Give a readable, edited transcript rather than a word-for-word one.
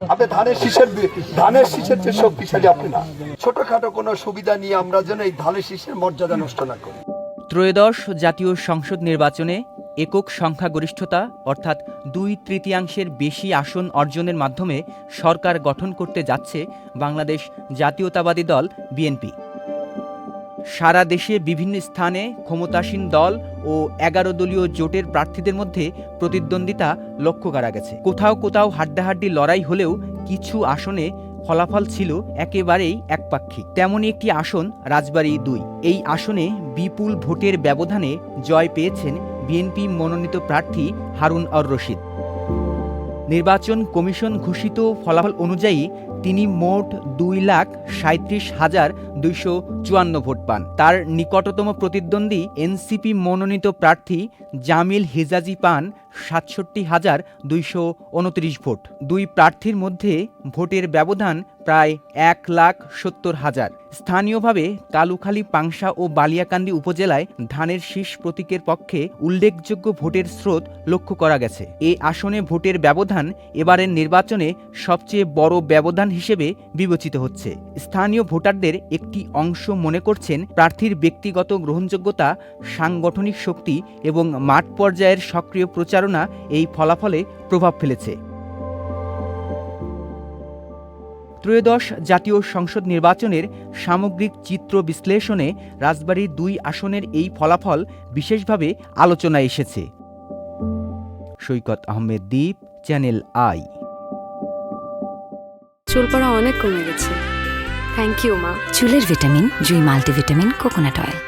আপনি ধানের শীষের চেয়ে শক্তিশালী আপনি না। ছোটখাটো কোনো সুবিধা নিয়ে আমরা যেন এই ধানের শীষের মর্যাদা নষ্ট না করি। ত্রয়োদশ জাতীয় সংসদ নির্বাচনে একক সংখ্যাগরিষ্ঠতা অর্থাৎ 2/3 বেশি আসন অর্জনের মাধ্যমে সরকার গঠন করতে যাচ্ছে বাংলাদেশ জাতীয়তাবাদী দল বিএনপি। সারা দেশে বিভিন্ন স্থানে ক্ষমতাসীন দল ও 11 দলীয় জোটের প্রার্থীদের মধ্যে প্রতিদ্বন্দ্বিতা লক্ষ্য করা গেছে। কোথাও কোথাও হাড্ডাহাড্ডি লড়াই হলেও কিছু আসনে ফলাফল ছিল একেবারেই একপাক্ষিক। তেমনই একটি আসন রাজবাড়ী 2। এই আসনে বিপুল ভোটের ব্যবধানে জয় পেয়েছেন বিএনপি মনোনীত প্রার্থী হারুন আর রশিদ। নির্বাচন কমিশন ঘোষিত ফলাফল অনুযায়ী তিনি মোট 2,37,254 ভোট পান। তার নিকটতম প্রতিদ্বন্দ্বী এনসিপি মনোনীত প্রার্থী জামিল হিজাজি পান 67,229 ভোট। দুই প্রার্থীর মধ্যে ভোটের ব্যবধান প্রায় 1,70,000। স্থানীয়ভাবে কালুখালী, পাংশা ও বালিয়াকান্দি উপজেলায় ধানের শীষ প্রতীকের পক্ষে উল্লেখযোগ্য ভোটের স্রোত লক্ষ্য করা গেছে। এ আসনে ভোটের ব্যবধান এবারের নির্বাচনে সবচেয়ে বড় ব্যবধান হিসেবে বিবেচিত হচ্ছে। স্থানীয় ভোটারদের একটি অংশ মনে করছেন প্রার্থীর ব্যক্তিগত গ্রহণযোগ্যতা, সাংগঠনিক শক্তি এবং মাঠ পর্যায়ের সক্রিয় প্রচারণা এই ফলাফলে প্রভাব ফেলেছে। ত্রয়োদশ জাতীয় সংসদ নির্বাচনের সামগ্রিক চিত্র বিশ্লেষণে রাজবাড়ী 2 আসনের এই ফলাফল বিশেষভাবে আলোচনায় এসেছে। সৈকত আহমেদ দ্বীপ, চ্যানেল আই। চুল পড়া অনেক কমে গেছে। থ্যাংক ইউ মা। চুলের ভিটামিন জুই মাল্টিভিটামিন কোকোনাট অয়েল।